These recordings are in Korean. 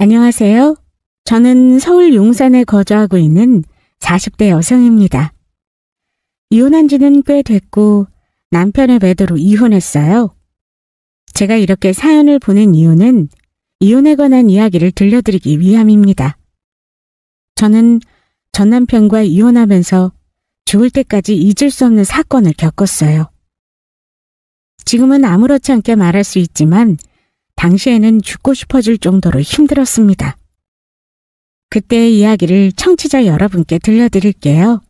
안녕하세요. 저는 서울 용산에 거주하고 있는 40대 여성입니다. 이혼한 지는 꽤 됐고 남편의 배도로 이혼했어요. 제가 이렇게 사연을 보낸 이유는 이혼에 관한 이야기를 들려드리기 위함입니다. 저는 전 남편과 이혼하면서 죽을 때까지 잊을 수 없는 사건을 겪었어요. 지금은 아무렇지 않게 말할 수 있지만 당시에는 죽고 싶어질 정도로 힘들었습니다. 그때의 이야기를 청취자 여러분께 들려드릴게요.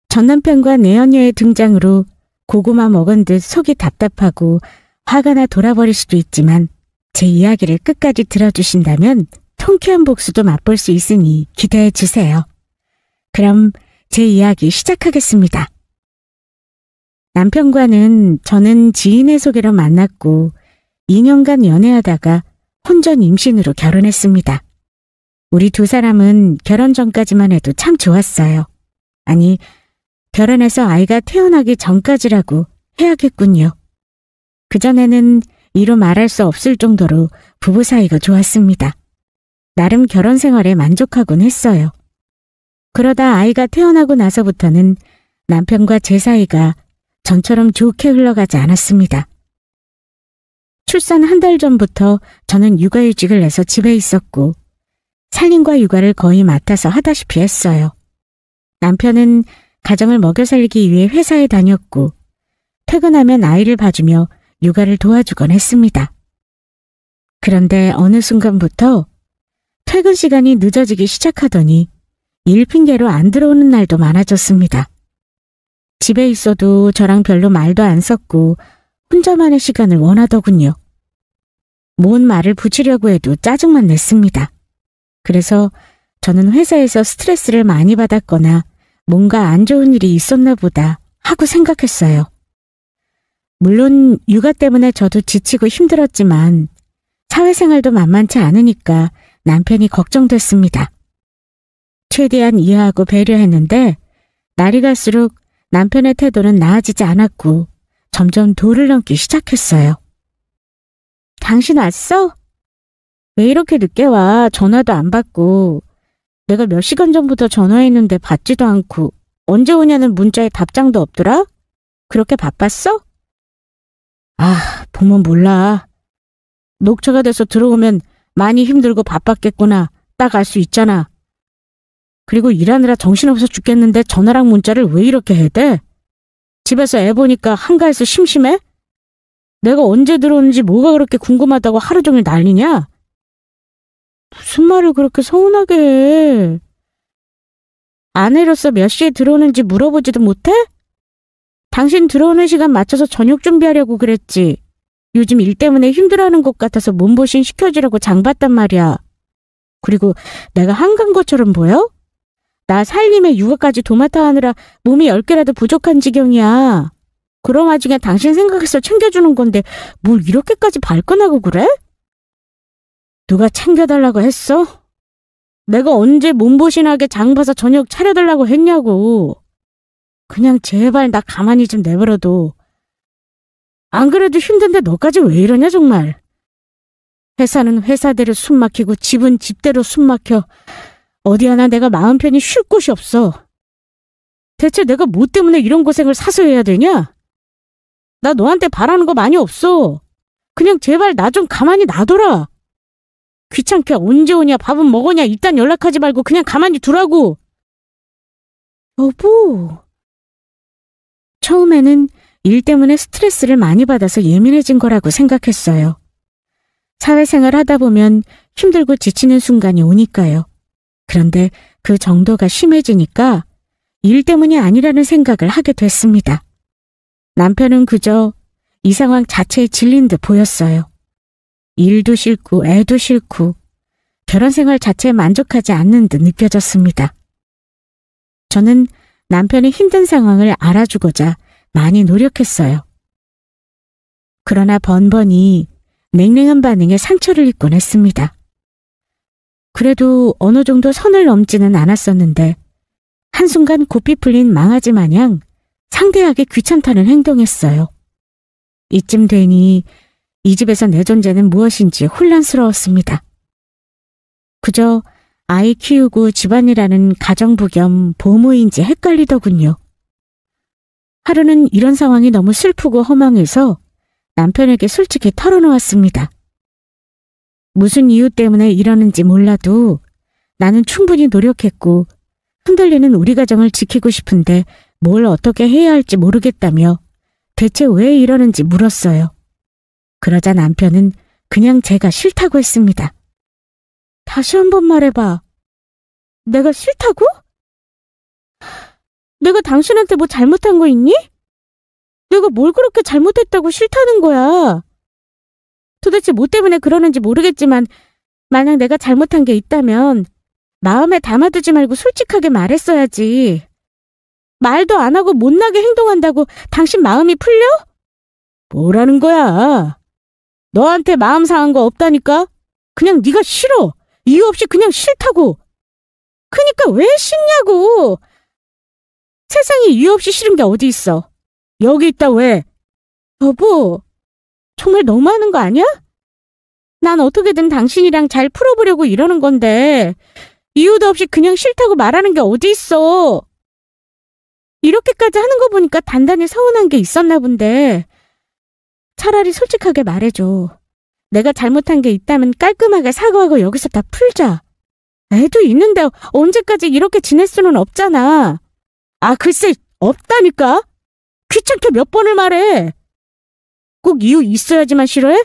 전 남편과 내연녀의 등장으로 고구마 먹은 듯 속이 답답하고 화가 나 돌아버릴 수도 있지만 제 이야기를 끝까지 들어주신다면 통쾌한 복수도 맛볼 수 있으니 기대해 주세요. 그럼 제 이야기 시작하겠습니다. 남편과는 저는 지인의 소개로 만났고 2년간 연애하다가 혼전 임신으로 결혼했습니다. 우리 두 사람은 결혼 전까지만 해도 참 좋았어요. 아니, 결혼해서 아이가 태어나기 전까지라고 해야겠군요. 그전에는 이루 말할 수 없을 정도로 부부 사이가 좋았습니다. 나름 결혼 생활에 만족하곤 했어요. 그러다 아이가 태어나고 나서부터는 남편과 제 사이가 전처럼 좋게 흘러가지 않았습니다. 출산 한 달 전부터 저는 육아휴직을 내서 집에 있었고 살림과 육아를 거의 맡아서 하다시피 했어요. 남편은 가정을 먹여 살리기 위해 회사에 다녔고 퇴근하면 아이를 봐주며 육아를 도와주곤 했습니다. 그런데 어느 순간부터 퇴근 시간이 늦어지기 시작하더니 일 핑계로 안 들어오는 날도 많아졌습니다. 집에 있어도 저랑 별로 말도 안 섞고 혼자만의 시간을 원하더군요. 뭔 말을 붙이려고 해도 짜증만 냈습니다. 그래서 저는 회사에서 스트레스를 많이 받았거나 뭔가 안 좋은 일이 있었나 보다 하고 생각했어요. 물론 육아 때문에 저도 지치고 힘들었지만 사회생활도 만만치 않으니까 남편이 걱정됐습니다. 최대한 이해하고 배려했는데 날이 갈수록 남편의 태도는 나아지지 않았고 점점 도를 넘기 시작했어요. 당신 왔어? 왜 이렇게 늦게 와? 전화도 안 받고. 내가 몇 시간 전부터 전화했는데 받지도 않고 언제 오냐는 문자에 답장도 없더라? 그렇게 바빴어? 아, 보면 몰라. 녹초가 돼서 들어오면 많이 힘들고 바빴겠구나. 딱 알 수 있잖아. 그리고 일하느라 정신없어 죽겠는데 전화랑 문자를 왜 이렇게 해야 돼? 집에서 애 보니까 한가해서 심심해? 내가 언제 들어오는지 뭐가 그렇게 궁금하다고 하루 종일 난리냐? 무슨 말을 그렇게 서운하게 해? 아내로서 몇 시에 들어오는지 물어보지도 못해? 당신 들어오는 시간 맞춰서 저녁 준비하려고 그랬지. 요즘 일 때문에 힘들어하는 것 같아서 몸보신 시켜주려고 장봤단 말이야. 그리고 내가 한간 것처럼 보여? 나 살림에 육아까지 도맡아 하느라 몸이 10개라도 부족한 지경이야. 그럼 와중에 당신 생각해서 챙겨주는 건데 뭘 이렇게까지 발끈하고 그래? 누가 챙겨달라고 했어? 내가 언제 몸보신하게 장봐서 저녁 차려달라고 했냐고. 그냥 제발 나 가만히 좀 내버려둬. 안 그래도 힘든데 너까지 왜 이러냐 정말. 회사는 회사대로 숨 막히고 집은 집대로 숨 막혀. 어디 하나 내가 마음 편히 쉴 곳이 없어. 대체 내가 뭐 때문에 이런 고생을 사서해야 되냐? 나 너한테 바라는 거 많이 없어. 그냥 제발 나 좀 가만히 놔둬라. 귀찮게 언제 오냐 밥은 먹었냐 일단 연락하지 말고 그냥 가만히 두라고. 여보. 처음에는 일 때문에 스트레스를 많이 받아서 예민해진 거라고 생각했어요. 사회생활 하다 보면 힘들고 지치는 순간이 오니까요. 그런데 그 정도가 심해지니까 일 때문이 아니라는 생각을 하게 됐습니다. 남편은 그저 이 상황 자체에 질린 듯 보였어요. 일도 싫고 애도 싫고 결혼 생활 자체에 만족하지 않는 듯 느껴졌습니다. 저는 남편의 힘든 상황을 알아주고자 많이 노력했어요. 그러나 번번이 냉랭한 반응에 상처를 입곤 했습니다. 그래도 어느 정도 선을 넘지는 않았었는데 한순간 고삐 풀린 망아지 마냥 상대하기 귀찮다는 행동했어요. 이쯤 되니 이 집에서 내 존재는 무엇인지 혼란스러웠습니다. 그저 아이 키우고 집안일하는 가정부 겸 보모인지 헷갈리더군요. 하루는 이런 상황이 너무 슬프고 허망해서 남편에게 솔직히 털어놓았습니다. 무슨 이유 때문에 이러는지 몰라도 나는 충분히 노력했고 흔들리는 우리 가정을 지키고 싶은데 뭘 어떻게 해야 할지 모르겠다며 대체 왜 이러는지 물었어요. 그러자 남편은 그냥 제가 싫다고 했습니다. 다시 한번 말해봐. 내가 싫다고? 내가 당신한테 뭐 잘못한 거 있니? 내가 뭘 그렇게 잘못했다고 싫다는 거야. 도대체 뭐 때문에 그러는지 모르겠지만 만약 내가 잘못한 게 있다면 마음에 담아두지 말고 솔직하게 말했어야지. 말도 안 하고 못나게 행동한다고 당신 마음이 풀려? 뭐라는 거야? 너한테 마음 상한 거 없다니까? 그냥 네가 싫어. 이유 없이 그냥 싫다고. 그니까 왜 싫냐고. 세상에 이유 없이 싫은 게 어디 있어. 여기 있다 왜? 여보, 정말 너무하는 거 아니야? 난 어떻게든 당신이랑 잘 풀어보려고 이러는 건데 이유도 없이 그냥 싫다고 말하는 게 어디 있어. 이렇게까지 하는 거 보니까 단단히 서운한 게 있었나 본데 차라리 솔직하게 말해줘. 내가 잘못한 게 있다면 깔끔하게 사과하고 여기서 다 풀자. 애도 있는데 언제까지 이렇게 지낼 수는 없잖아. 아, 글쎄, 없다니까? 귀찮게 몇 번을 말해. 꼭 이유 있어야지만 싫어해?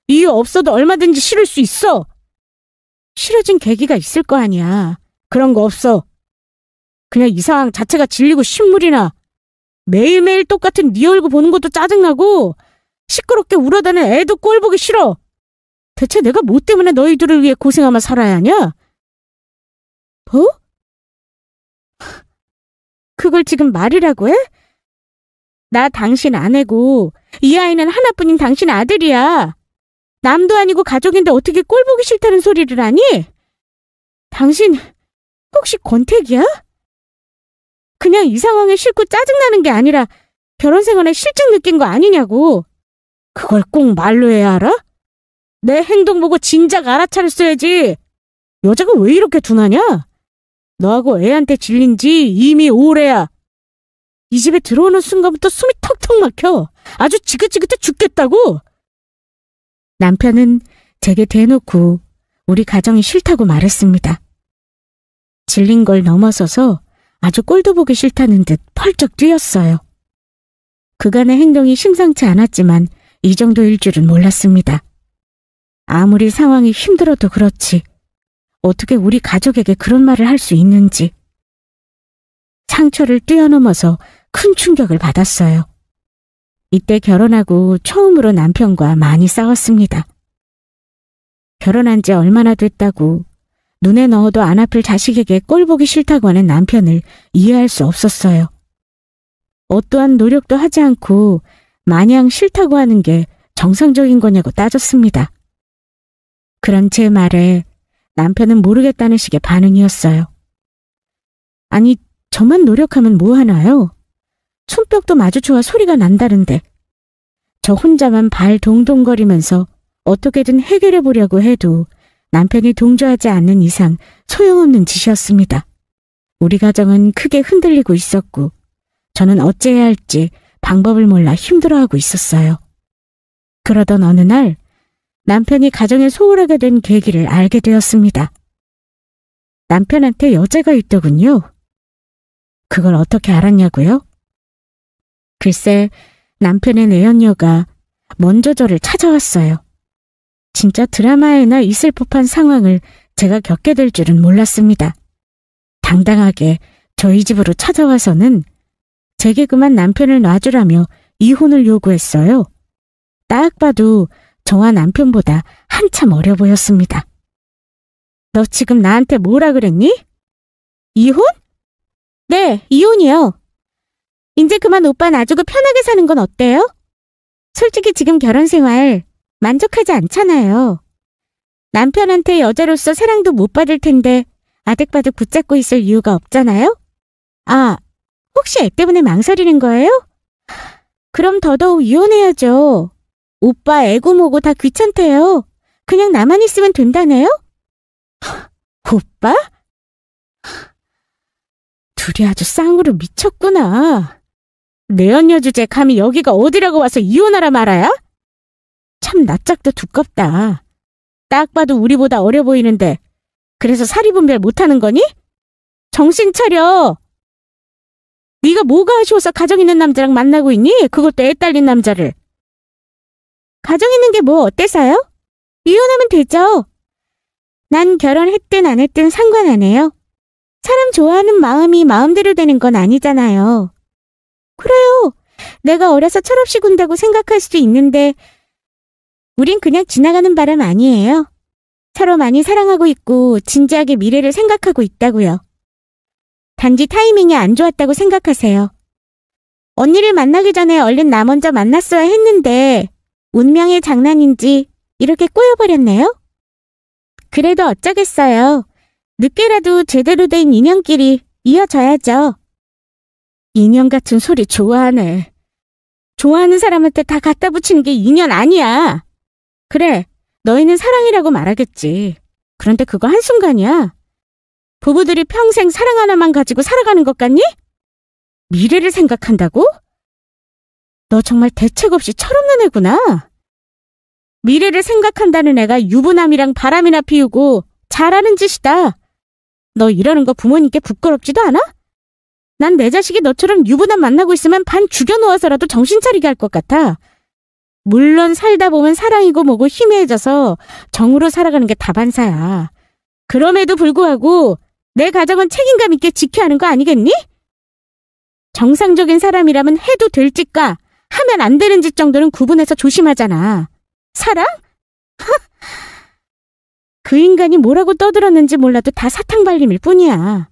이유 없어도 얼마든지 싫을 수 있어. 싫어진 계기가 있을 거 아니야. 그런 거 없어. 그냥 이 상황 자체가 질리고 신물이 나. 매일매일 똑같은 네 얼굴 보는 것도 짜증나고 시끄럽게 울어대는 애도 꼴 보기 싫어. 대체 내가 뭐 때문에 너희들을 위해 고생하며 살아야 하냐? 뭐? 그걸 지금 말이라고 해? 나 당신 아내고 이 아이는 하나뿐인 당신 아들이야. 남도 아니고 가족인데 어떻게 꼴 보기 싫다는 소리를 하니? 당신 혹시 권태기야? 그냥 이 상황에 싫고 짜증나는 게 아니라 결혼 생활에 실증 느낀 거 아니냐고. 그걸 꼭 말로 해야 알아? 내 행동 보고 진작 알아차렸어야지. 여자가 왜 이렇게 둔하냐? 너하고 애한테 질린 지 이미 오래야. 이 집에 들어오는 순간부터 숨이 턱턱 막혀. 아주 지긋지긋해 죽겠다고. 남편은 제게 대놓고 우리 가정이 싫다고 말했습니다. 질린 걸 넘어서서 아주 꼴도 보기 싫다는 듯 펄쩍 뛰었어요. 그간의 행동이 심상치 않았지만 이 정도일 줄은 몰랐습니다. 아무리 상황이 힘들어도 그렇지 어떻게 우리 가족에게 그런 말을 할 수 있는지. 상처를 뛰어넘어서 큰 충격을 받았어요. 이때 결혼하고 처음으로 남편과 많이 싸웠습니다. 결혼한 지 얼마나 됐다고 눈에 넣어도 안 아플 자식에게 꼴 보기 싫다고 하는 남편을 이해할 수 없었어요. 어떠한 노력도 하지 않고 마냥 싫다고 하는 게 정상적인 거냐고 따졌습니다. 그런 제 말에 남편은 모르겠다는 식의 반응이었어요. 아니, 저만 노력하면 뭐 하나요? 손뼉도 마주쳐야 소리가 난다는데 저 혼자만 발 동동거리면서 어떻게든 해결해 보려고 해도 남편이 동조하지 않는 이상 소용없는 짓이었습니다. 우리 가정은 크게 흔들리고 있었고 저는 어찌해야 할지 방법을 몰라 힘들어하고 있었어요. 그러던 어느 날 남편이 가정에 소홀하게 된 계기를 알게 되었습니다. 남편한테 여자가 있더군요. 그걸 어떻게 알았냐고요? 글쎄, 남편의 내연녀가 먼저 저를 찾아왔어요. 진짜 드라마에나 있을 법한 상황을 제가 겪게 될 줄은 몰랐습니다. 당당하게 저희 집으로 찾아와서는 제게 그만 남편을 놔주라며 이혼을 요구했어요. 딱 봐도 저와 남편보다 한참 어려 보였습니다. 너 지금 나한테 뭐라 그랬니? 이혼? 네, 이혼이요. 이제 그만 오빠 놔주고 편하게 사는 건 어때요? 솔직히 지금 결혼 생활 만족하지 않잖아요. 남편한테 여자로서 사랑도 못 받을 텐데 아득바득 붙잡고 있을 이유가 없잖아요? 아, 혹시 애 때문에 망설이는 거예요? 그럼 더더욱 이혼해야죠. 오빠 애고 뭐고 다 귀찮대요. 그냥 나만 있으면 된다네요? 오빠? 둘이 아주 쌍으로 미쳤구나. 내연녀 주제 감히 여기가 어디라고 와서 이혼하라 말아야? 참 낯짝도 두껍다. 딱 봐도 우리보다 어려 보이는데 그래서 사리분별 못하는 거니? 정신 차려. 네가 뭐가 아쉬워서 가정 있는 남자랑 만나고 있니? 그것도 애 딸린 남자를. 가정 있는 게 뭐 어때서요? 이혼하면 되죠. 난 결혼했든 안 했든 상관 안 해요. 사람 좋아하는 마음이 마음대로 되는 건 아니잖아요. 그래요. 내가 어려서 철없이 군다고 생각할 수도 있는데 우린 그냥 지나가는 바람 아니에요. 서로 많이 사랑하고 있고 진지하게 미래를 생각하고 있다고요. 단지 타이밍이 안 좋았다고 생각하세요. 언니를 만나기 전에 얼른 나 먼저 만났어야 했는데 운명의 장난인지 이렇게 꼬여버렸네요. 그래도 어쩌겠어요. 늦게라도 제대로 된 인연끼리 이어져야죠. 인연 같은 소리 좋아하네. 좋아하는 사람한테 다 갖다 붙이는 게 인연 아니야. 그래, 너희는 사랑이라고 말하겠지. 그런데 그거 한순간이야. 부부들이 평생 사랑 하나만 가지고 살아가는 것 같니? 미래를 생각한다고? 너 정말 대책 없이 철없는 애구나. 미래를 생각한다는 애가 유부남이랑 바람이나 피우고 잘하는 짓이다. 너 이러는 거 부모님께 부끄럽지도 않아? 난 내 자식이 너처럼 유부남 만나고 있으면 반 죽여놓아서라도 정신 차리게 할 것 같아. 물론 살다 보면 사랑이고 뭐고 희미해져서 정으로 살아가는 게 다반사야. 그럼에도 불구하고 내 가정은 책임감 있게 지켜야 하는 거 아니겠니? 정상적인 사람이라면 해도 될 짓과 하면 안 되는 짓 정도는 구분해서 조심하잖아. 사랑? 그 인간이 뭐라고 떠들었는지 몰라도 다 사탕발림일 뿐이야.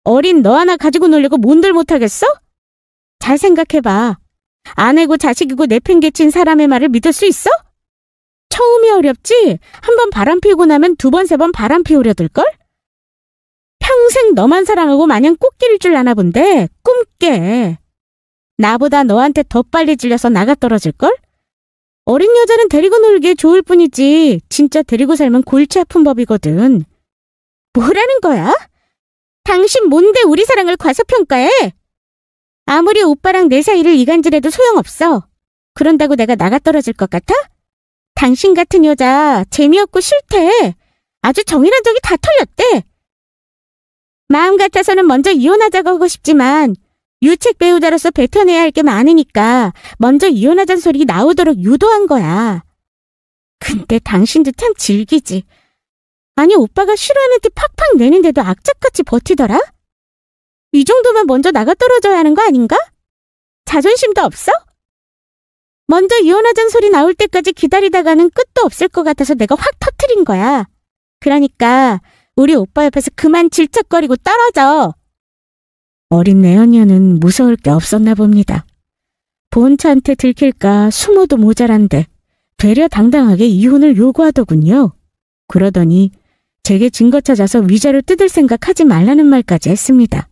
어린 너 하나 가지고 놀려고 뭔들 못하겠어? 잘 생각해봐. 아내고 자식이고 내팽개친 사람의 말을 믿을 수 있어? 처음이 어렵지? 한 번 바람 피우고 나면 두 번, 세 번 바람 피우려 들걸? 평생 너만 사랑하고 마냥 꽃길일 줄 아나 본데 꿈깨. 나보다 너한테 더 빨리 질려서 나가 떨어질걸? 어린 여자는 데리고 놀기에 좋을 뿐이지 진짜 데리고 살면 골치 아픈 법이거든. 뭐라는 거야? 당신 뭔데 우리 사랑을 과소평가해? 아무리 오빠랑 내 사이를 이간질해도 소용없어. 그런다고 내가 나가 떨어질 것 같아? 당신 같은 여자 재미없고 싫대. 아주 정이란 적이 다 털렸대. 마음 같아서는 먼저 이혼하자고 하고 싶지만 유책 배우자로서 뱉어내야 할 게 많으니까 먼저 이혼하자는 소리 나오도록 유도한 거야. 근데 당신도 참 질기지. 아니 오빠가 싫어하는 티 팍팍 내는데도 악착같이 버티더라? 이 정도면 먼저 나가 떨어져야 하는 거 아닌가? 자존심도 없어? 먼저 이혼하자는 소리 나올 때까지 기다리다가는 끝도 없을 것 같아서 내가 확 터트린 거야. 그러니까 우리 오빠 옆에서 그만 질척거리고 떨어져. 어린 내연녀는 무서울 게 없었나 봅니다. 보은차한테 들킬까 숨어도 모자란데 되려 당당하게 이혼을 요구하더군요. 그러더니 제게 증거 찾아서 위자료 뜯을 생각하지 말라는 말까지 했습니다.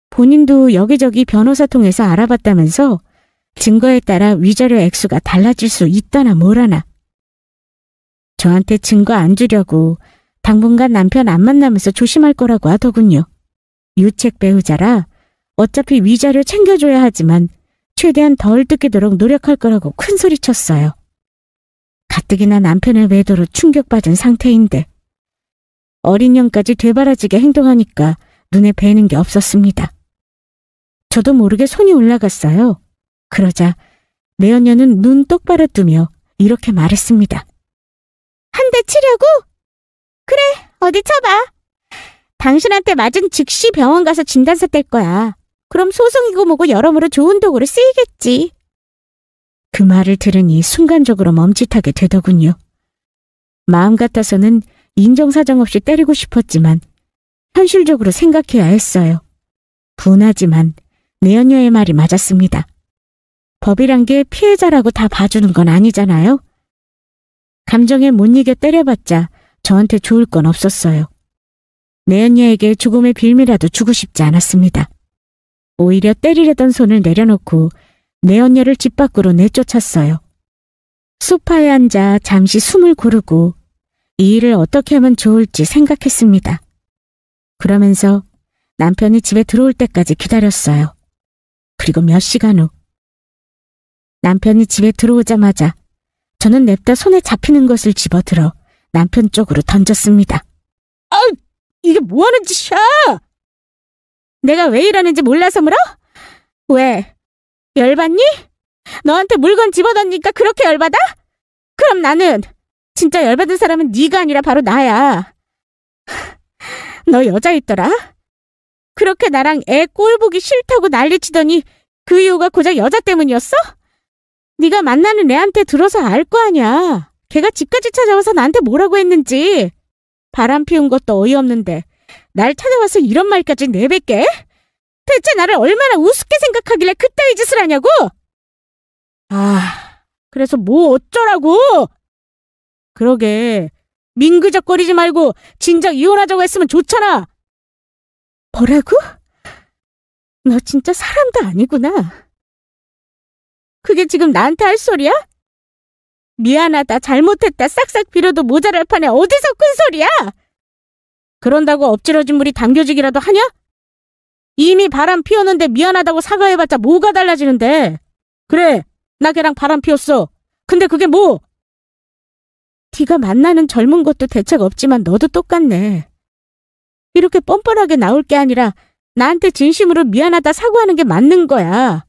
본인도 여기저기 변호사 통해서 알아봤다면서 증거에 따라 위자료 액수가 달라질 수 있다나 뭐라나. 저한테 증거 안 주려고 당분간 남편 안 만나면서 조심할 거라고 하더군요. 유책 배우자라 어차피 위자료 챙겨줘야 하지만 최대한 덜 뜯기도록 노력할 거라고 큰소리쳤어요. 가뜩이나 남편의 외도로 충격받은 상태인데 어린 년까지 되바라지게 행동하니까 눈에 뵈는 게 없었습니다. 저도 모르게 손이 올라갔어요. 그러자 내연녀는 눈 똑바로 뜨며 이렇게 말했습니다. 한 대 치려고? 그래, 어디 쳐봐. 당신한테 맞은 즉시 병원 가서 진단서 뗄 거야. 그럼 소송이고 뭐고 여러모로 좋은 도구로 쓰이겠지. 그 말을 들으니 순간적으로 멈칫하게 되더군요. 마음 같아서는 인정사정 없이 때리고 싶었지만 현실적으로 생각해야 했어요. 분하지만 내연녀의 말이 맞았습니다. 법이란 게 피해자라고 다 봐주는 건 아니잖아요. 감정에 못 이겨 때려봤자 저한테 좋을 건 없었어요. 내연녀에게 조금의 빌미라도 주고 싶지 않았습니다. 오히려 때리려던 손을 내려놓고 내연녀를 집 밖으로 내쫓았어요. 소파에 앉아 잠시 숨을 고르고 이 일을 어떻게 하면 좋을지 생각했습니다. 그러면서 남편이 집에 들어올 때까지 기다렸어요. 그리고 몇 시간 후 남편이 집에 들어오자마자 저는 냅다 손에 잡히는 것을 집어들어 남편 쪽으로 던졌습니다. 아, 이게 뭐하는 짓이야? 내가 왜 이러는지 몰라서 물어? 왜? 열받니? 너한테 물건 집어던지니까 그렇게 열받아? 그럼 나는 진짜 열받은 사람은 네가 아니라 바로 나야. 너 여자 있더라? 그렇게 나랑 애 꼴 보기 싫다고 난리치더니 그 이유가 고작 여자 때문이었어? 네가 만나는 애한테 들어서 알 거 아니야. 걔가 집까지 찾아와서 나한테 뭐라고 했는지. 바람 피운 것도 어이없는데 날 찾아와서 이런 말까지 내뱉게? 대체 나를 얼마나 우습게 생각하길래 그따위 짓을 하냐고? 아, 그래서 뭐 어쩌라고? 그러게, 민그적거리지 말고 진작 이혼하자고 했으면 좋잖아. 뭐라고? 너 진짜 사람도 아니구나. 그게 지금 나한테 할 소리야? 미안하다, 잘못했다, 싹싹 빌어도 모자랄 판에 어디서 큰 소리야? 그런다고 엎질러진 물이 담겨지기라도 하냐? 이미 바람 피웠는데 미안하다고 사과해봤자 뭐가 달라지는데. 그래, 나 걔랑 바람 피웠어. 근데 그게 뭐? 네가 만나는 젊은 것도 대책 없지만 너도 똑같네. 이렇게 뻔뻔하게 나올 게 아니라 나한테 진심으로 미안하다 사과하는 게 맞는 거야.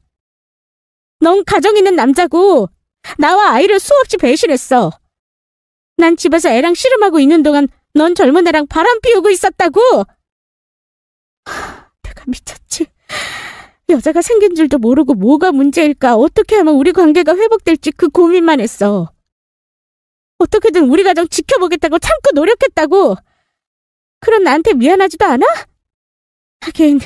넌 가정 있는 남자고 나와 아이를 수없이 배신했어. 난 집에서 애랑 씨름하고 있는 동안 넌 젊은 애랑 바람 피우고 있었다고. 내가 미쳤지. 여자가 생긴 줄도 모르고 뭐가 문제일까, 어떻게 하면 우리 관계가 회복될지 그 고민만 했어. 어떻게든 우리 가정 지켜보겠다고 참고 노력했다고. 그럼 나한테 미안하지도 않아? 하긴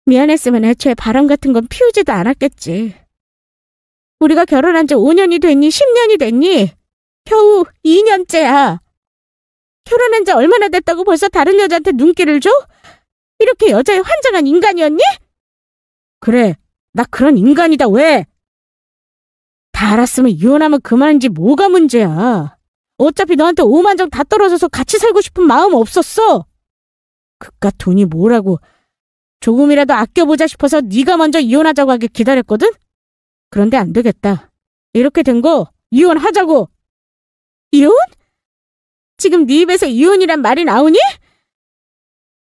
미안했으면 애초에 바람 같은 건 피우지도 않았겠지. 우리가 결혼한 지 5년이 됐니 10년이 됐니? 겨우 2년째야. 결혼한 지 얼마나 됐다고 벌써 다른 여자한테 눈길을 줘? 이렇게 여자에 환장한 인간이었니? 그래, 나 그런 인간이다. 왜? 다 알았으면 이혼하면 그만이지 뭐가 문제야. 어차피 너한테 5만 정 다 떨어져서 같이 살고 싶은 마음 없었어. 그깟 돈이 뭐라고. 조금이라도 아껴보자 싶어서 네가 먼저 이혼하자고 하길 기다렸거든? 그런데 안 되겠다. 이렇게 된 거 이혼하자고. 이혼? 지금 네 입에서 이혼이란 말이 나오니?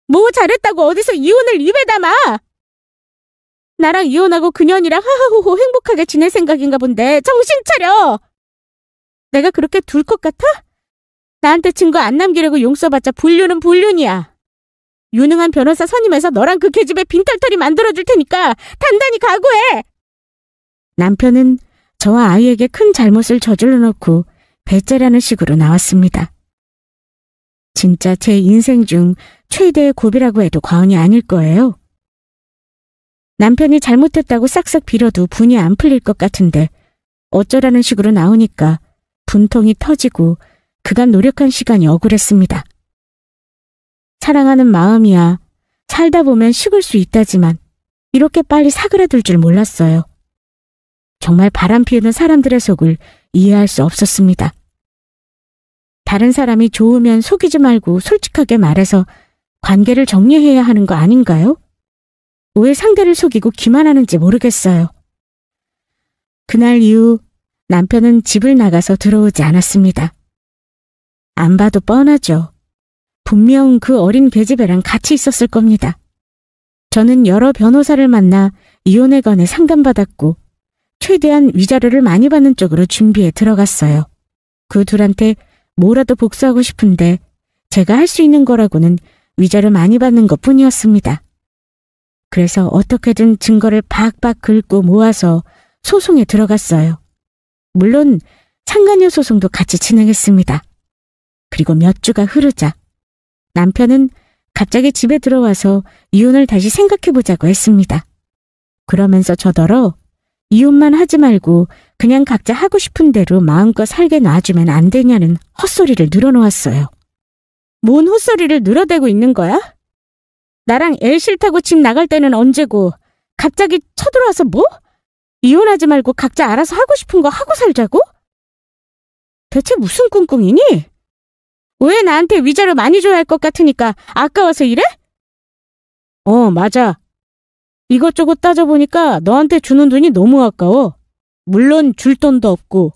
뭐 잘했다고 어디서 이혼을 입에 담아? 나랑 이혼하고 그년이랑 하하호호 행복하게 지낼 생각인가 본데 정신 차려. 내가 그렇게 둘 것 같아? 나한테 증거 안 남기려고 용 써봤자 불륜은 불륜이야. 유능한 변호사 선임해서 너랑 그 계집애 빈털터리 만들어줄 테니까 단단히 각오해. 남편은 저와 아이에게 큰 잘못을 저질러 놓고 배째라는 식으로 나왔습니다. 진짜 제 인생 중 최대의 고비라고 해도 과언이 아닐 거예요. 남편이 잘못했다고 싹싹 빌어도 분이 안 풀릴 것 같은데 어쩌라는 식으로 나오니까 분통이 터지고 그간 노력한 시간이 억울했습니다. 사랑하는 마음이야 살다 보면 식을 수 있다지만 이렇게 빨리 사그라들 줄 몰랐어요. 정말 바람 피우는 사람들의 속을 이해할 수 없었습니다. 다른 사람이 좋으면 속이지 말고 솔직하게 말해서 관계를 정리해야 하는 거 아닌가요? 왜 상대를 속이고 기만하는지 모르겠어요. 그날 이후 남편은 집을 나가서 들어오지 않았습니다. 안 봐도 뻔하죠. 분명 그 어린 계집애랑 같이 있었을 겁니다. 저는 여러 변호사를 만나 이혼에 관해 상담받았고 최대한 위자료를 많이 받는 쪽으로 준비해 들어갔어요. 그 둘한테 뭐라도 복수하고 싶은데 제가 할 수 있는 거라고는 위자료 많이 받는 것뿐이었습니다. 그래서 어떻게든 증거를 박박 긁고 모아서 소송에 들어갔어요. 물론 상간녀 소송도 같이 진행했습니다. 그리고 몇 주가 흐르자 남편은 갑자기 집에 들어와서 이혼을 다시 생각해보자고 했습니다. 그러면서 저더러 이혼만 하지 말고 그냥 각자 하고 싶은 대로 마음껏 살게 놔주면 안 되냐는 헛소리를 늘어놓았어요. 뭔 헛소리를 늘어대고 있는 거야? 나랑 애 싫다고 집 나갈 때는 언제고 갑자기 쳐들어와서 뭐? 이혼하지 말고 각자 알아서 하고 싶은 거 하고 살자고? 대체 무슨 꿍꿍이니? 왜 나한테 위자료 많이 줘야 할 것 같으니까 아까워서 이래? 맞아. 이것저것 따져보니까 너한테 주는 돈이 너무 아까워. 물론 줄 돈도 없고.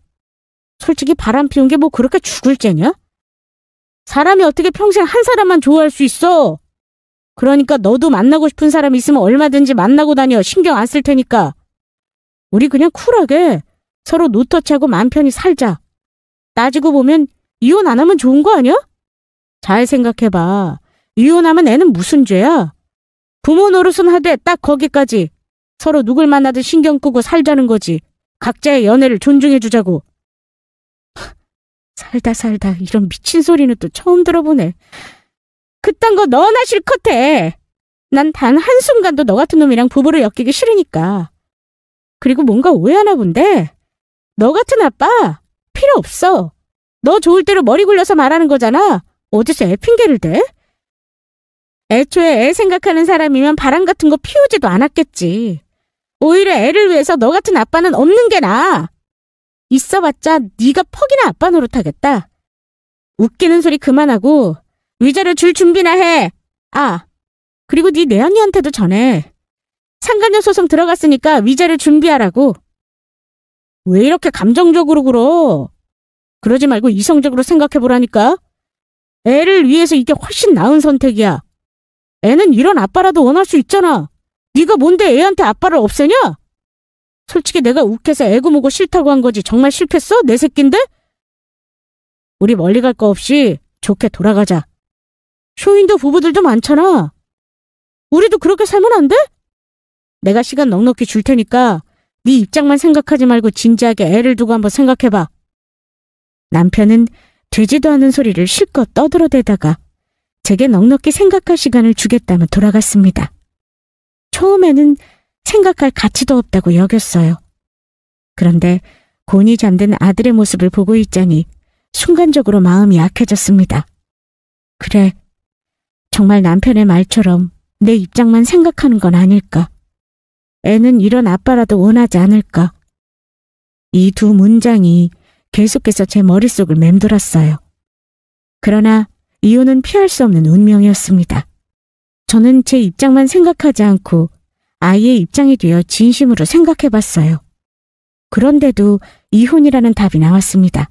솔직히 바람 피운 게 뭐 그렇게 죽을 죄냐? 사람이 어떻게 평생 한 사람만 좋아할 수 있어? 그러니까 너도 만나고 싶은 사람 있으면 얼마든지 만나고 다녀. 신경 안 쓸 테니까. 우리 그냥 쿨하게 서로 노터치하고 맘 편히 살자. 따지고 보면 이혼 안 하면 좋은 거 아니야? 잘 생각해봐. 이혼하면 애는 무슨 죄야? 부모 노릇은 하되 딱 거기까지. 서로 누굴 만나든 신경 끄고 살자는 거지. 각자의 연애를 존중해주자고. 살다 이런 미친 소리는 또 처음 들어보네. 그딴 거 너나 실컷해. 난 단 한순간도 너 같은 놈이랑 부부를 엮이기 싫으니까. 그리고 뭔가 오해하나 본데 너 같은 아빠 필요 없어. 너 좋을 대로 머리 굴려서 말하는 거잖아. 어디서 애 핑계를 대? 애초에 애 생각하는 사람이면 바람 같은 거 피우지도 않았겠지. 오히려 애를 위해서 너 같은 아빠는 없는 게 나아. 있어봤자 네가 퍽이나 아빠 노릇하겠다. 웃기는 소리 그만하고 위자료 줄 준비나 해. 그리고 네 내언니한테도 전해. 상간녀 소송 들어갔으니까 위자료 준비하라고. 왜 이렇게 감정적으로 굴어? 그러지 말고 이성적으로 생각해보라니까. 애를 위해서 이게 훨씬 나은 선택이야. 애는 이런 아빠라도 원할 수 있잖아. 네가 뭔데 애한테 아빠를 없애냐? 솔직히 내가 욱해서 애고모고 싫다고 한 거지. 정말 싫겠어? 내 새끼인데? 우리 멀리 갈 거 없이 좋게 돌아가자. 쇼윈도 부부들도 많잖아. 우리도 그렇게 살면 안 돼? 내가 시간 넉넉히 줄 테니까 네 입장만 생각하지 말고 진지하게 애를 두고 한번 생각해봐. 남편은 되지도 않은 소리를 실컷 떠들어대다가 제게 넉넉히 생각할 시간을 주겠다며 돌아갔습니다. 처음에는 생각할 가치도 없다고 여겼어요. 그런데 곤히 잠든 아들의 모습을 보고 있자니 순간적으로 마음이 약해졌습니다. 그래, 정말 남편의 말처럼 내 입장만 생각하는 건 아닐까. 애는 이런 아빠라도 원하지 않을까. 이 두 문장이 계속해서 제 머릿속을 맴돌았어요. 그러나 이혼은 피할 수 없는 운명이었습니다. 저는 제 입장만 생각하지 않고 아이의 입장이 되어 진심으로 생각해봤어요. 그런데도 이혼이라는 답이 나왔습니다.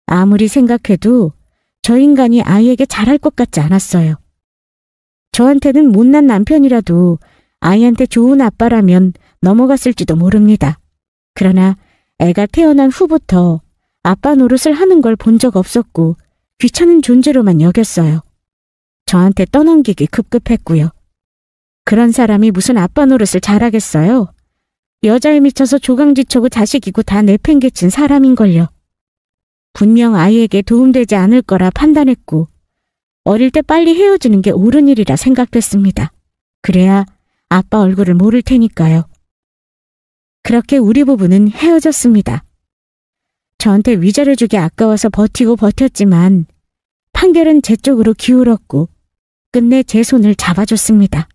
아무리 생각해도 저 인간이 아이에게 잘할 것 같지 않았어요. 저한테는 못난 남편이라도 아이한테 좋은 아빠라면 넘어갔을지도 모릅니다. 그러나 애가 태어난 후부터 아빠 노릇을 하는 걸 본 적 없었고 귀찮은 존재로만 여겼어요. 저한테 떠넘기기 급급했고요. 그런 사람이 무슨 아빠 노릇을 잘하겠어요? 여자에 미쳐서 조강지초고 자식이고 다 내팽개친 사람인걸요. 분명 아이에게 도움되지 않을 거라 판단했고 어릴 때 빨리 헤어지는 게 옳은 일이라 생각됐습니다. 그래야 아빠 얼굴을 모를 테니까요. 그렇게 우리 부부는 헤어졌습니다. 저한테 위자료 주기 아까워서 버티고 버텼지만 판결은 제 쪽으로 기울었고 끝내 제 손을 잡아줬습니다.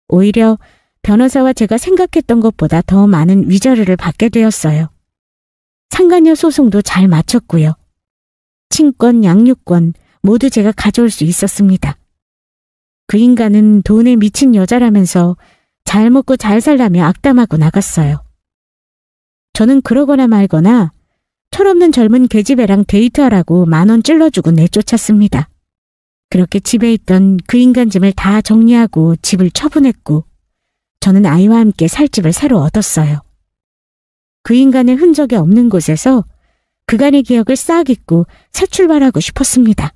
오히려 변호사와 제가 생각했던 것보다 더 많은 위자료를 받게 되었어요. 상간녀 소송도 잘 마쳤고요. 친권, 양육권 모두 제가 가져올 수 있었습니다. 그 인간은 돈에 미친 여자라면서 잘 먹고 잘 살라며 악담하고 나갔어요. 저는 그러거나 말거나 철없는 젊은 계집애랑 데이트하라고 10,000원 찔러주고 내쫓았습니다. 그렇게 집에 있던 그 인간 짐을 다 정리하고 집을 처분했고 저는 아이와 함께 살 집을 새로 얻었어요. 그 인간의 흔적이 없는 곳에서 그간의 기억을 싹 잊고 새 출발하고 싶었습니다.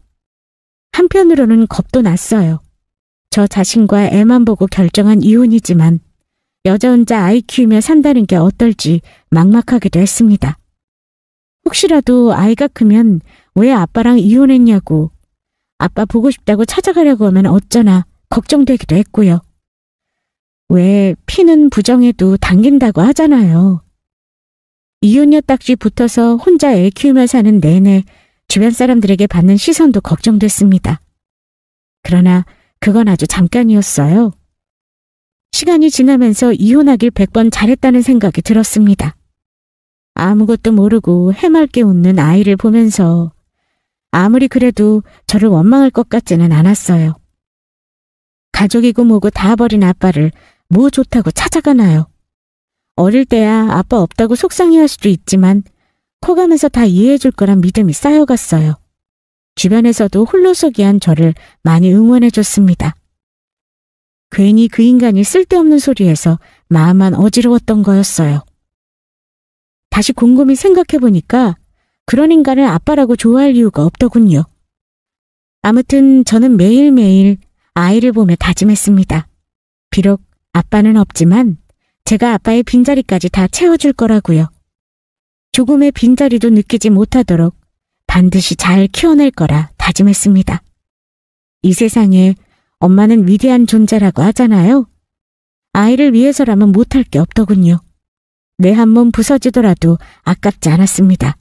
한편으로는 겁도 났어요. 저 자신과 애만 보고 결정한 이혼이지만 여자 혼자 아이 키우며 산다는 게 어떨지 막막하기도 했습니다. 혹시라도 아이가 크면 왜 아빠랑 이혼했냐고, 아빠 보고 싶다고 찾아가려고 하면 어쩌나 걱정되기도 했고요. 왜 피는 부정해도 당긴다고 하잖아요. 이혼녀 딱지 붙어서 혼자 애 키우며 사는 내내 주변 사람들에게 받는 시선도 걱정됐습니다. 그러나 그건 아주 잠깐이었어요. 시간이 지나면서 이혼하길 100번 잘했다는 생각이 들었습니다. 아무것도 모르고 해맑게 웃는 아이를 보면서 아무리 그래도 저를 원망할 것 같지는 않았어요. 가족이고 뭐고 다 버린 아빠를 뭐 좋다고 찾아가나요? 어릴 때야 아빠 없다고 속상해할 수도 있지만 커가면서 다 이해해줄 거란 믿음이 쌓여갔어요. 주변에서도 홀로서기한 저를 많이 응원해줬습니다. 괜히 그 인간이 쓸데없는 소리에서 마음만 어지러웠던 거였어요. 다시 곰곰이 생각해보니까 그런 인간을 아빠라고 좋아할 이유가 없더군요. 아무튼 저는 매일매일 아이를 보며 다짐했습니다. 비록 아빠는 없지만 제가 아빠의 빈자리까지 다 채워줄 거라고요. 조금의 빈자리도 느끼지 못하도록 반드시 잘 키워낼 거라 다짐했습니다. 이 세상에 엄마는 위대한 존재라고 하잖아요. 아이를 위해서라면 못할 게 없더군요. 내 한 몸 부서지더라도 아깝지 않았습니다.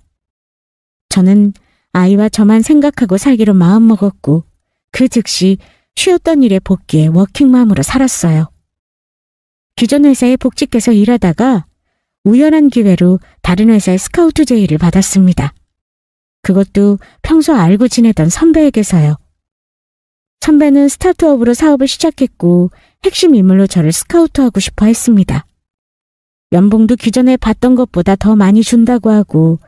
저는 아이와 저만 생각하고 살기로 마음먹었고 그 즉시 쉬었던 일에 복귀해 워킹맘으로 살았어요. 기존 회사에 복직해서 일하다가 우연한 기회로 다른 회사의 스카우트 제의를 받았습니다. 그것도 평소 알고 지내던 선배에게서요. 선배는 스타트업으로 사업을 시작했고 핵심 인물로 저를 스카우트하고 싶어 했습니다. 연봉도 기존에 받던 것보다 더 많이 준다고 하고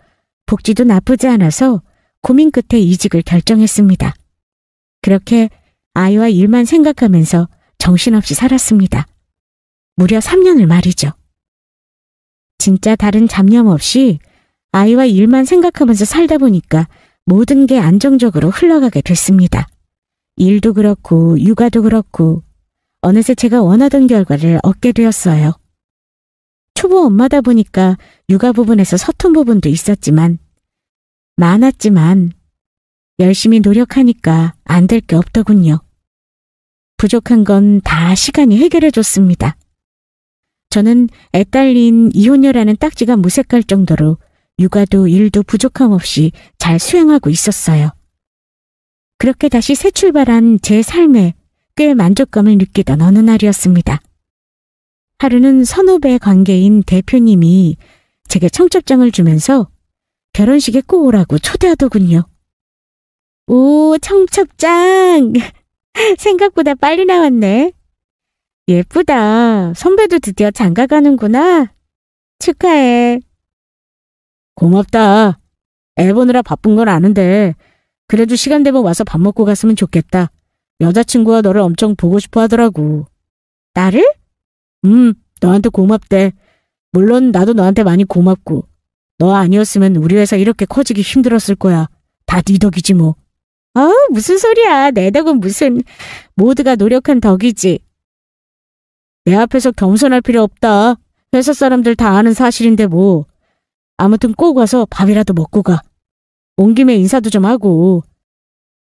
복지도 나쁘지 않아서 고민 끝에 이직을 결정했습니다. 그렇게 아이와 일만 생각하면서 정신없이 살았습니다. 무려 3년을 말이죠. 진짜 다른 잡념 없이 아이와 일만 생각하면서 살다 보니까 모든 게 안정적으로 흘러가게 됐습니다. 일도 그렇고 육아도 그렇고 어느새 제가 원하던 결과를 얻게 되었어요. 초보 엄마다 보니까 육아 부분에서 서툰 부분도 많았지만 열심히 노력하니까 안 될 게 없더군요. 부족한 건 다 시간이 해결해 줬습니다. 저는 애딸린 이혼녀라는 딱지가 무색할 정도로 육아도 일도 부족함 없이 잘 수행하고 있었어요. 그렇게 다시 새 출발한 제 삶에 꽤 만족감을 느끼던 어느 날이었습니다. 하루는 선후배 관계인 대표님이 제게 청첩장을 주면서 결혼식에 꼭 오라고 초대하더군요. 오, 청첩장! 생각보다 빨리 나왔네. 예쁘다. 선배도 드디어 장가 가는구나. 축하해. 고맙다. 애 보느라 바쁜 건 아는데 그래도 시간 되면 와서 밥 먹고 갔으면 좋겠다. 여자친구가 너를 엄청 보고 싶어 하더라고. 나를? 너한테 고맙대. 물론 나도 너한테 많이 고맙고 너 아니었으면 우리 회사 이렇게 커지기 힘들었을 거야. 다 네 덕이지 뭐. 무슨 소리야. 내 덕은 무슨. 모두가 노력한 덕이지. 내 앞에서 겸손할 필요 없다. 회사 사람들 다 아는 사실인데 뭐. 아무튼 꼭 와서 밥이라도 먹고 가. 온 김에 인사도 좀 하고.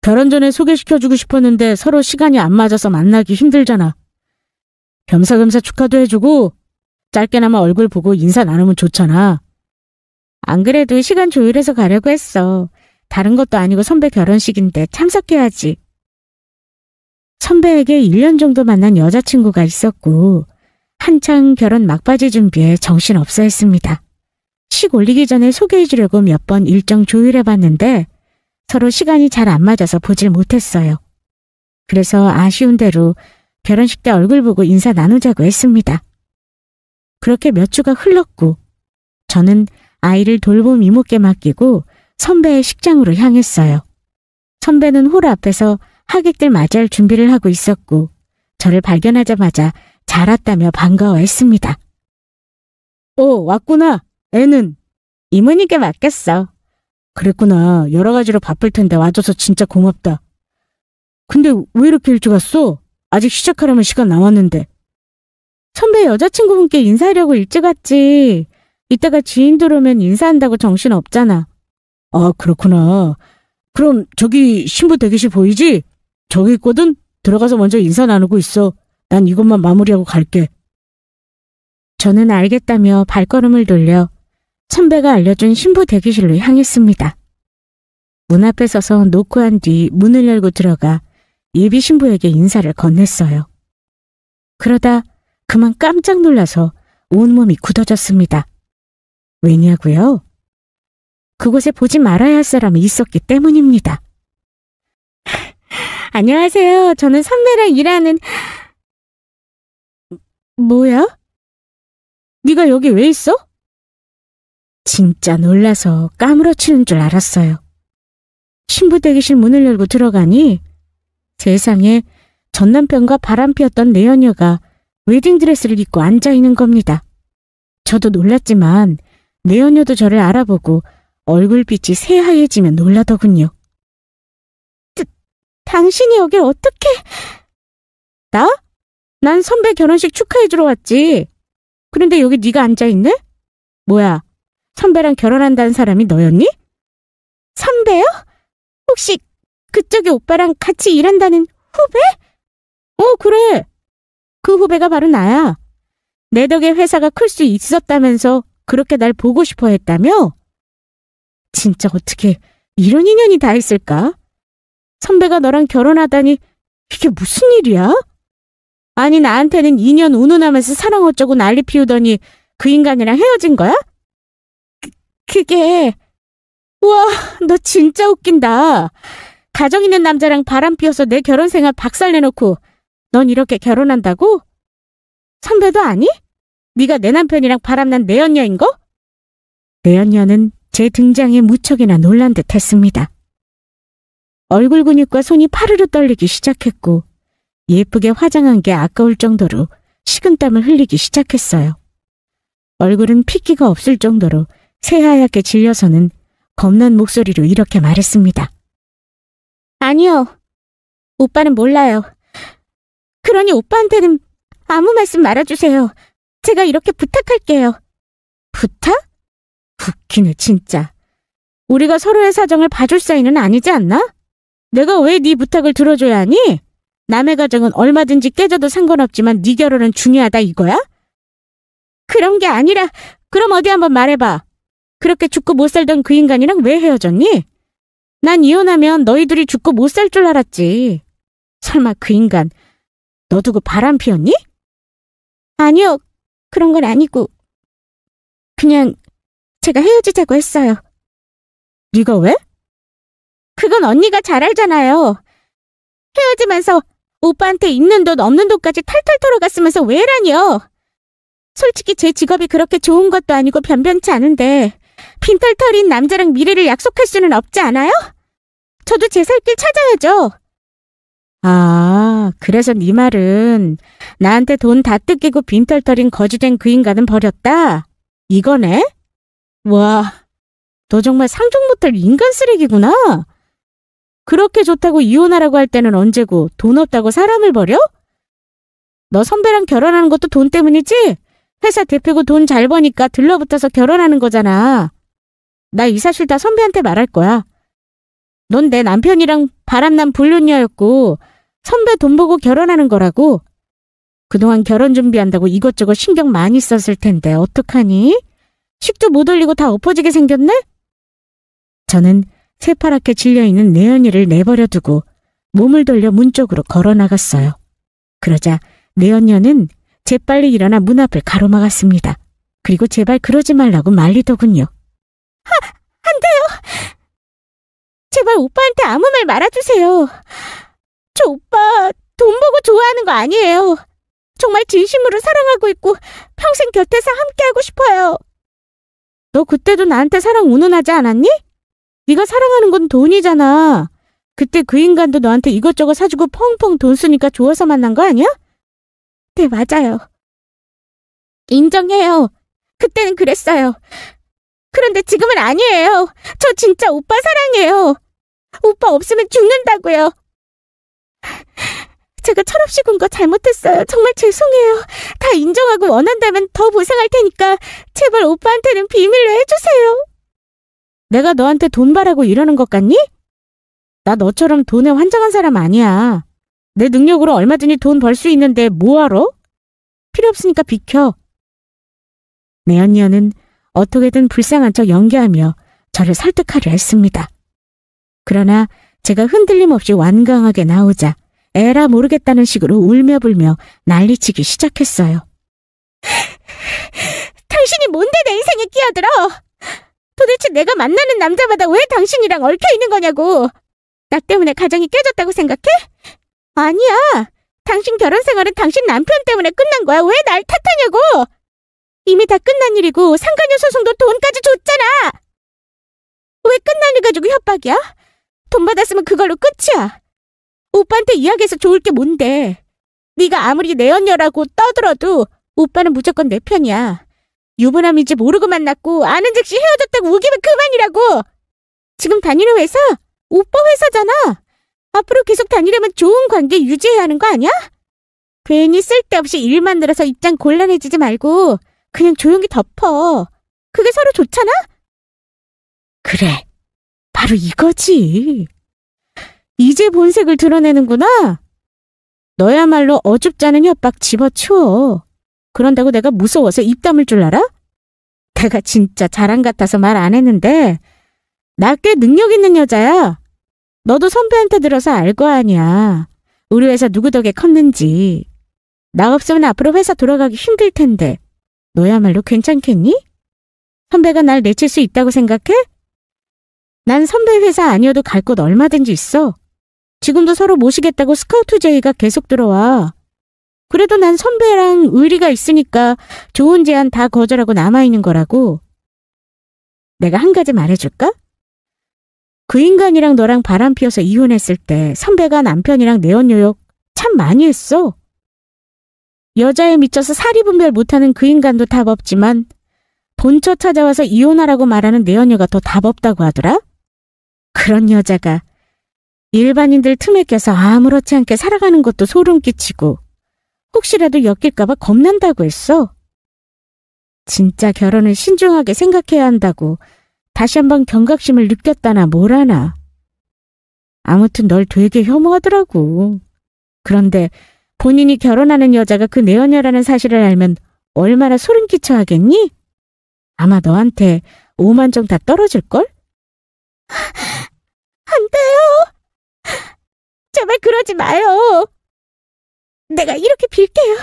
결혼 전에 소개시켜주고 싶었는데 서로 시간이 안 맞아서 만나기 힘들잖아. 겸사겸사 축하도 해주고 짧게나마 얼굴 보고 인사 나누면 좋잖아. 안 그래도 시간 조율해서 가려고 했어. 다른 것도 아니고 선배 결혼식인데 참석해야지. 선배에게 1년 정도 만난 여자친구가 있었고 한창 결혼 막바지 준비에 정신없어 했습니다. 식 올리기 전에 소개해주려고 몇 번 일정 조율해봤는데 서로 시간이 잘 안 맞아서 보질 못했어요. 그래서 아쉬운 대로 결혼식 때 얼굴 보고 인사 나누자고 했습니다. 그렇게 몇 주가 흘렀고 저는 아이를 돌봄 이모께 맡기고 선배의 식장으로 향했어요. 선배는 홀 앞에서 하객들 맞이할 준비를 하고 있었고 저를 발견하자마자 잘 왔다며 반가워했습니다. 오, 왔구나. 애는? 이모님께 맡겼어. 그랬구나. 여러 가지로 바쁠 텐데 와줘서 진짜 고맙다. 근데 왜 이렇게 일찍 왔어? 아직 시작하려면 시간 남았는데. 선배 여자친구분께 인사하려고 일찍 왔지. 이따가 지인 들어오면 인사한다고 정신 없잖아. 아, 그렇구나. 그럼 저기 신부 대기실 보이지? 저기 있거든? 들어가서 먼저 인사 나누고 있어. 난 이것만 마무리하고 갈게. 저는 알겠다며 발걸음을 돌려 선배가 알려준 신부 대기실로 향했습니다. 문 앞에 서서 놓고 한 뒤 문을 열고 들어가 예비 신부에게 인사를 건넸어요. 그러다 그만 깜짝 놀라서 온몸이 굳어졌습니다. 왜냐고요? 그곳에 보지 말아야 할 사람이 있었기 때문입니다. 안녕하세요. 저는 선배랑 일하는... 뭐야? 네가 여기 왜 있어? 진짜 놀라서 까무러치는 줄 알았어요. 신부 대기실 문을 열고 들어가니 세상에 전 남편과 바람 피웠던 내연녀가 웨딩드레스를 입고 앉아있는 겁니다. 저도 놀랐지만 내연녀도 저를 알아보고 얼굴빛이 새하얘지며 놀라더군요. 당신이 여길 어떻게... 나? 난 선배 결혼식 축하해주러 왔지. 그런데 여기 네가 앉아있네? 뭐야, 선배랑 결혼한다는 사람이 너였니? 선배요? 혹시 그쪽에 오빠랑 같이 일한다는 후배? 그래. 그 후배가 바로 나야. 내 덕에 회사가 클 수 있었다면서 그렇게 날 보고 싶어 했다며? 진짜 어떻게 이런 인연이 다 있을까? 선배가 너랑 결혼하다니 이게 무슨 일이야? 아니, 나한테는 2년 운운하면서 사랑 어쩌고 난리 피우더니 그 인간이랑 헤어진 거야? 그게... 우와, 너 진짜 웃긴다. 가정 있는 남자랑 바람 피워서 내 결혼 생활 박살내놓고 넌 이렇게 결혼한다고? 선배도 아니? 네가 내 남편이랑 바람난 내연녀인 거? 내연녀는 제 등장에 무척이나 놀란 듯 했습니다. 얼굴 근육과 손이 파르르 떨리기 시작했고 예쁘게 화장한 게 아까울 정도로 식은땀을 흘리기 시작했어요. 얼굴은 핏기가 없을 정도로 새하얗게 질려서는 겁난 목소리로 이렇게 말했습니다. 아니요. 오빠는 몰라요. 그러니 오빠한테는 아무 말씀 말아주세요. 제가 이렇게 부탁할게요. 부탁? 웃기네 진짜. 우리가 서로의 사정을 봐줄 사이는 아니지 않나? 내가 왜 네 부탁을 들어줘야 하니? 남의 가정은 얼마든지 깨져도 상관없지만 네 결혼은 중요하다 이거야? 그런 게 아니라 그럼 어디 한번 말해봐. 그렇게 죽고 못 살던 그 인간이랑 왜 헤어졌니? 난 이혼하면 너희 둘이 죽고 못 살 줄 알았지. 설마 그 인간 너 두고 바람 피웠니? 아니요. 그런 건 아니고 그냥 제가 헤어지자고 했어요. 네가 왜? 그건 언니가 잘 알잖아요. 헤어지면서 오빠한테 있는 돈 없는 돈까지 탈탈 털어갔으면서 왜라니요? 솔직히 제 직업이 그렇게 좋은 것도 아니고 변변치 않은데 빈털털인 남자랑 미래를 약속할 수는 없지 않아요? 저도 제 살 길 찾아야죠. 아, 그래서 네 말은 나한테 돈 다 뜯기고 빈털털인 거지된 그 인간은 버렸다? 이거네? 와, 너 정말 상종 못할 인간 쓰레기구나. 그렇게 좋다고 이혼하라고 할 때는 언제고 돈 없다고 사람을 버려? 너 선배랑 결혼하는 것도 돈 때문이지? 회사 대표고 돈 잘 버니까 들러붙어서 결혼하는 거잖아. 나 이 사실 다 선배한테 말할 거야. 넌 내 남편이랑 바람난 불륜녀였고 선배 돈 보고 결혼하는 거라고. 그동안 결혼 준비한다고 이것저것 신경 많이 썼을 텐데 어떡하니? 식도 못 올리고 다 엎어지게 생겼네? 저는 새파랗게 질려있는 내연이를 내버려 두고 몸을 돌려 문 쪽으로 걸어 나갔어요. 그러자 내연녀는 재빨리 일어나 문 앞을 가로막았습니다. 그리고 제발 그러지 말라고 말리더군요. 안 돼요. 제발 오빠한테 아무 말 말아주세요. 저 오빠 돈 보고 좋아하는 거 아니에요. 정말 진심으로 사랑하고 있고 평생 곁에서 함께하고 싶어요. 너 그때도 나한테 사랑 운운하지 않았니? 네가 사랑하는 건 돈이잖아. 그때 그 인간도 너한테 이것저것 사주고 펑펑 돈 쓰니까 좋아서 만난 거 아니야? 네, 맞아요. 인정해요. 그때는 그랬어요. 그런데 지금은 아니에요. 저 진짜 오빠 사랑해요. 오빠 없으면 죽는다고요. 제가 철없이 군 거 잘못했어요. 정말 죄송해요. 다 인정하고 원한다면 더 보상할 테니까 제발 오빠한테는 비밀로 해주세요. 내가 너한테 돈 바라고 이러는 것 같니? 나 너처럼 돈에 환장한 사람 아니야. 내 능력으로 얼마든지 돈 벌 수 있는데 뭐하러? 필요 없으니까 비켜. 내 언니는 어떻게든 불쌍한 척 연기하며 저를 설득하려 했습니다. 그러나 제가 흔들림 없이 완강하게 나오자 에라 모르겠다는 식으로 울며불며 난리치기 시작했어요. 당신이 뭔데 내 인생에 끼어들어? 도대체 내가 만나는 남자마다 왜 당신이랑 얽혀 있는 거냐고. 나 때문에 가정이 깨졌다고 생각해? 아니야. 당신 결혼 생활은 당신 남편 때문에 끝난 거야. 왜 날 탓하냐고. 이미 다 끝난 일이고 상간녀 소송도 돈까지 줬잖아. 왜 끝난 일 가지고 협박이야? 돈 받았으면 그걸로 끝이야. 오빠한테 이야기해서 좋을 게 뭔데. 네가 아무리 내 언녀라고 떠들어도 오빠는 무조건 내 편이야. 유부남인지 모르고 만났고 아는 즉시 헤어졌다고 우기면 그만이라고. 지금 다니는 회사 오빠 회사잖아. 앞으로 계속 다니려면 좋은 관계 유지해야 하는 거 아니야? 괜히 쓸데없이 일만 늘어서 입장 곤란해지지 말고 그냥 조용히 덮어. 그게 서로 좋잖아? 그래, 바로 이거지. 이제 본색을 드러내는구나. 너야말로 어줍잖은 협박 집어치워. 그런다고 내가 무서워서 입 다물 줄 알아? 내가 진짜 자랑 같아서 말 안 했는데 나 꽤 능력 있는 여자야. 너도 선배한테 들어서 알 거 아니야. 우리 회사 누구 덕에 컸는지. 나 없으면 앞으로 회사 돌아가기 힘들 텐데 너야말로 괜찮겠니? 선배가 날 내칠 수 있다고 생각해? 난 선배 회사 아니어도 갈 곳 얼마든지 있어. 지금도 서로 모시겠다고 스카우트 제의가 계속 들어와. 그래도 난 선배랑 의리가 있으니까 좋은 제안 다 거절하고 남아있는 거라고. 내가 한 가지 말해줄까? 그 인간이랑 너랑 바람 피워서 이혼했을 때 선배가 남편이랑 내언녀 욕 참 많이 했어. 여자에 미쳐서 사리분별 못하는 그 인간도 답 없지만 본처 찾아와서 이혼하라고 말하는 내언녀가 더 답 없다고 하더라. 그런 여자가 일반인들 틈에 껴서 아무렇지 않게 살아가는 것도 소름 끼치고 혹시라도 엮일까봐 겁난다고 했어. 진짜 결혼을 신중하게 생각해야 한다고 다시 한번 경각심을 느꼈다나 뭐라나. 아무튼 널 되게 혐오하더라고. 그런데 본인이 결혼하는 여자가 그 내연녀라는 사실을 알면 얼마나 소름 끼쳐 하겠니? 아마 너한테 오만정 다 떨어질걸? 안 돼요. 제발 그러지 마요. 내가 이렇게 빌게요.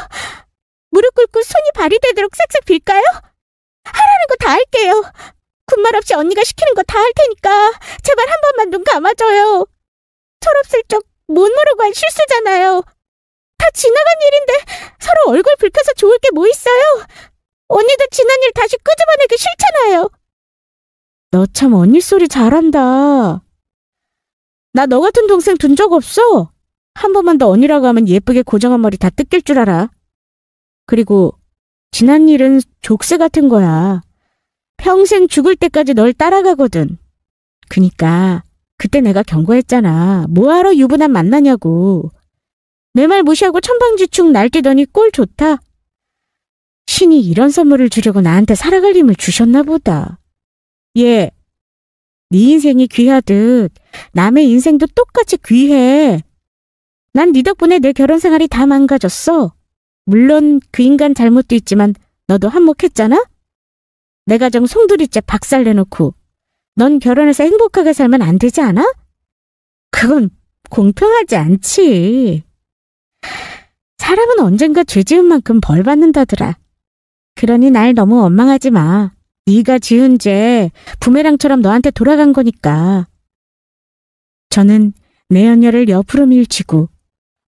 무릎 꿇고 손이 발이 되도록 싹싹 빌까요? 하라는 거 다 할게요. 군말 없이 언니가 시키는 거 다 할 테니까 제발 한 번만 눈 감아줘요. 철없을적 못 모르고 한 실수잖아요. 다 지나간 일인데 서로 얼굴 붉혀서 좋을 게 뭐 있어요. 언니도 지난 일 다시 끄집어내기 싫잖아요. 너 참 언니 소리 잘한다. 나 너 같은 동생 둔 적 없어. 한 번만 더 언니라고 하면 예쁘게 고정한 머리 다 뜯길 줄 알아. 그리고 지난 일은 족쇄 같은 거야. 평생 죽을 때까지 널 따라가거든. 그니까 그때 내가 경고했잖아. 뭐하러 유부남 만나냐고. 내 말 무시하고 천방지축 날뛰더니 꼴 좋다. 신이 이런 선물을 주려고 나한테 살아갈 힘을 주셨나 보다. 얘, 네 인생이 귀하듯 남의 인생도 똑같이 귀해. 난 네 덕분에 내 결혼 생활이 다 망가졌어. 물론 그 인간 잘못도 있지만 너도 한몫했잖아? 내 가정 송두리째 박살내놓고 넌 결혼해서 행복하게 살면 안 되지 않아? 그건 공평하지 않지. 사람은 언젠가 죄 지은 만큼 벌 받는다더라. 그러니 날 너무 원망하지 마. 네가 지은 죄 부메랑처럼 너한테 돌아간 거니까. 저는 내 언녀를 옆으로 밀치고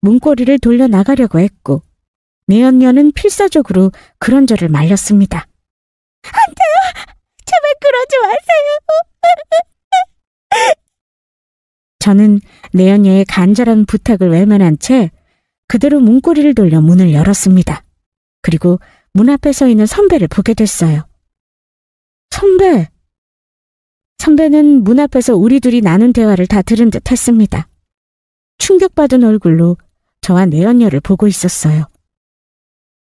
문고리를 돌려나가려고 했고 내 언녀는 필사적으로 그런 저를 말렸습니다. 안 돼요. 제발 그러지 마세요. 저는 내 언녀의 간절한 부탁을 외면한 채 그대로 문고리를 돌려 문을 열었습니다. 그리고 문 앞에 서 있는 선배를 보게 됐어요. 선배! 선배는 문 앞에서 우리 둘이 나눈 대화를 다 들은 듯 했습니다. 충격받은 얼굴로 저와 내 언녀를 보고 있었어요.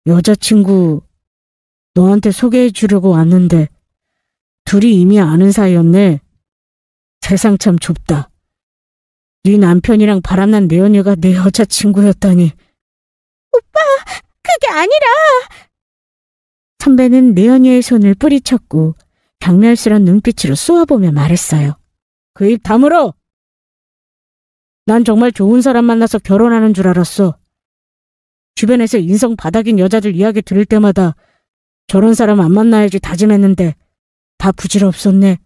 여자친구 너한테 소개해 주려고 왔는데 둘이 이미 아는 사이였네. 세상 참 좁다. 네 남편이랑 바람난 내 언녀가 내 여자친구였다니. 오빠, 그게 아니라. 선배는 내 언녀의 손을 뿌리쳤고 경멸스런 눈빛으로 쏘아보며 말했어요. 그 입 다물어. 난 정말 좋은 사람 만나서 결혼하는 줄 알았어. 주변에서 인성 바닥인 여자들 이야기 들을 때마다 저런 사람 안 만나야지 다짐했는데 다 부질없었네.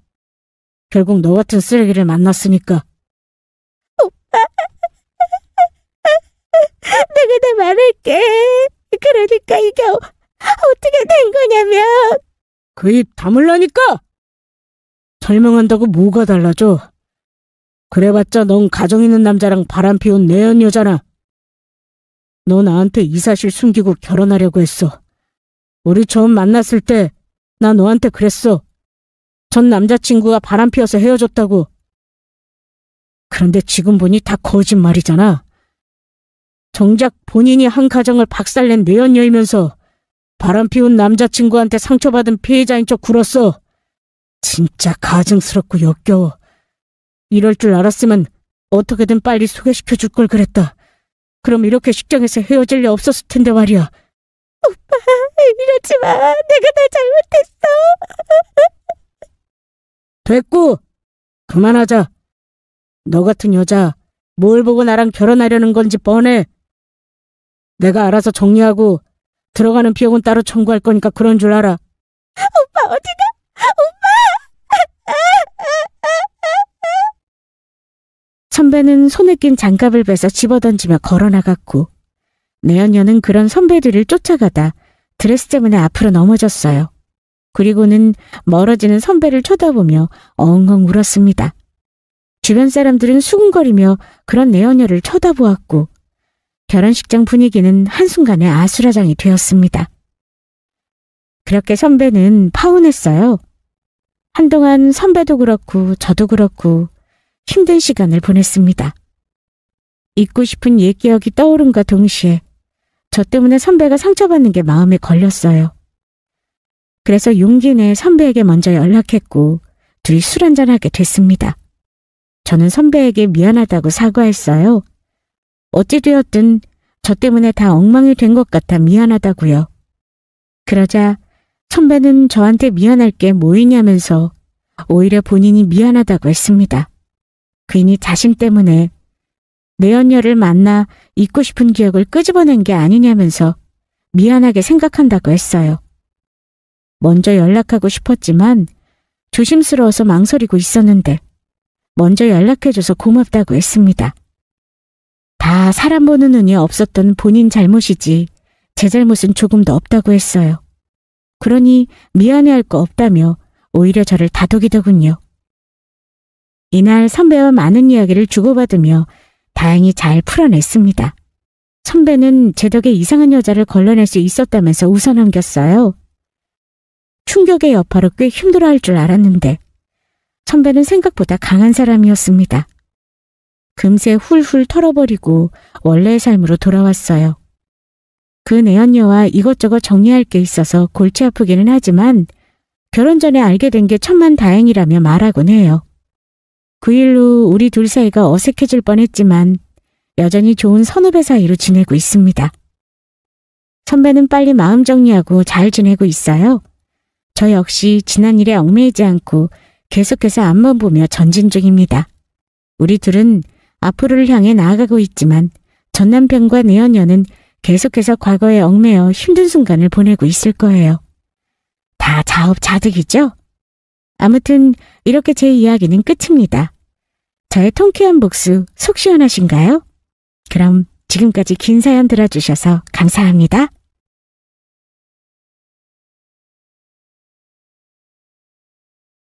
결국 너 같은 쓰레기를 만났으니까. 오빠, 내가 다 말할게. 그러니까 이게 어떻게 된 거냐면. 그 입 다물라니까! 설명한다고 뭐가 달라져? 그래봤자 넌 가정 있는 남자랑 바람 피운 내연녀잖아. 너 나한테 이 사실 숨기고 결혼하려고 했어. 우리 처음 만났을 때 나 너한테 그랬어. 전 남자친구가 바람 피워서 헤어졌다고. 그런데 지금 보니 다 거짓말이잖아. 정작 본인이 한 가정을 박살낸 내연녀이면서 바람 피운 남자친구한테 상처받은 피해자인 척 굴었어. 진짜 가증스럽고 역겨워. 이럴 줄 알았으면 어떻게든 빨리 소개시켜줄 걸 그랬다. 그럼 이렇게 식장에서 헤어질 리 없었을 텐데 말이야. 오빠, 이러지 마. 내가 다 잘못했어. 됐고, 그만하자. 너 같은 여자 뭘 보고 나랑 결혼하려는 건지 뻔해. 내가 알아서 정리하고 들어가는 비용은 따로 청구할 거니까 그런 줄 알아. 오빠 어디가? 오빠! 선배는 손에 낀 장갑을 빼서 집어던지며 걸어나갔고 내연녀는 그런 선배들을 쫓아가다 드레스 때문에 앞으로 넘어졌어요. 그리고는 멀어지는 선배를 쳐다보며 엉엉 울었습니다. 주변 사람들은 수군거리며 그런 내연녀를 쳐다보았고 결혼식장 분위기는 한순간에 아수라장이 되었습니다. 그렇게 선배는 파혼했어요. 한동안 선배도 그렇고 저도 그렇고 힘든 시간을 보냈습니다. 잊고 싶은 옛 기억이 떠오른과 동시에 저 때문에 선배가 상처받는 게 마음에 걸렸어요. 그래서 용기 내 선배에게 먼저 연락했고 둘이 술 한잔하게 됐습니다. 저는 선배에게 미안하다고 사과했어요. 어찌 되었든 저 때문에 다 엉망이 된 것 같아 미안하다고요. 그러자 선배는 저한테 미안할 게 뭐이냐면서 오히려 본인이 미안하다고 했습니다. 괜히 자신 때문에 내연녀를 만나 잊고 싶은 기억을 끄집어낸 게 아니냐면서 미안하게 생각한다고 했어요. 먼저 연락하고 싶었지만 조심스러워서 망설이고 있었는데 먼저 연락해줘서 고맙다고 했습니다. 다 사람 보는 눈이 없었던 본인 잘못이지 제 잘못은 조금도 없다고 했어요. 그러니 미안해할 거 없다며 오히려 저를 다독이더군요. 이날 선배와 많은 이야기를 주고받으며 다행히 잘 풀어냈습니다. 선배는 제 덕에 이상한 여자를 걸러낼 수 있었다면서 웃어넘겼어요. 충격의 여파로 꽤 힘들어할 줄 알았는데 선배는 생각보다 강한 사람이었습니다. 금세 훌훌 털어버리고 원래의 삶으로 돌아왔어요. 그 내연녀와 이것저것 정리할 게 있어서 골치 아프기는 하지만 결혼 전에 알게 된 게 천만다행이라며 말하곤 해요. 그 일로 우리 둘 사이가 어색해질 뻔했지만 여전히 좋은 선후배 사이로 지내고 있습니다. 선배는 빨리 마음 정리하고 잘 지내고 있어요. 저 역시 지난 일에 얽매이지 않고 계속해서 앞만 보며 전진 중입니다. 우리 둘은 앞으로를 향해 나아가고 있지만 전 남편과 내연녀는 계속해서 과거에 얽매여 힘든 순간을 보내고 있을 거예요. 다 자업자득이죠? 아무튼 이렇게 제 이야기는 끝입니다. 저의 통쾌한 복수 속 시원하신가요? 그럼 지금까지 긴 사연 들어주셔서 감사합니다.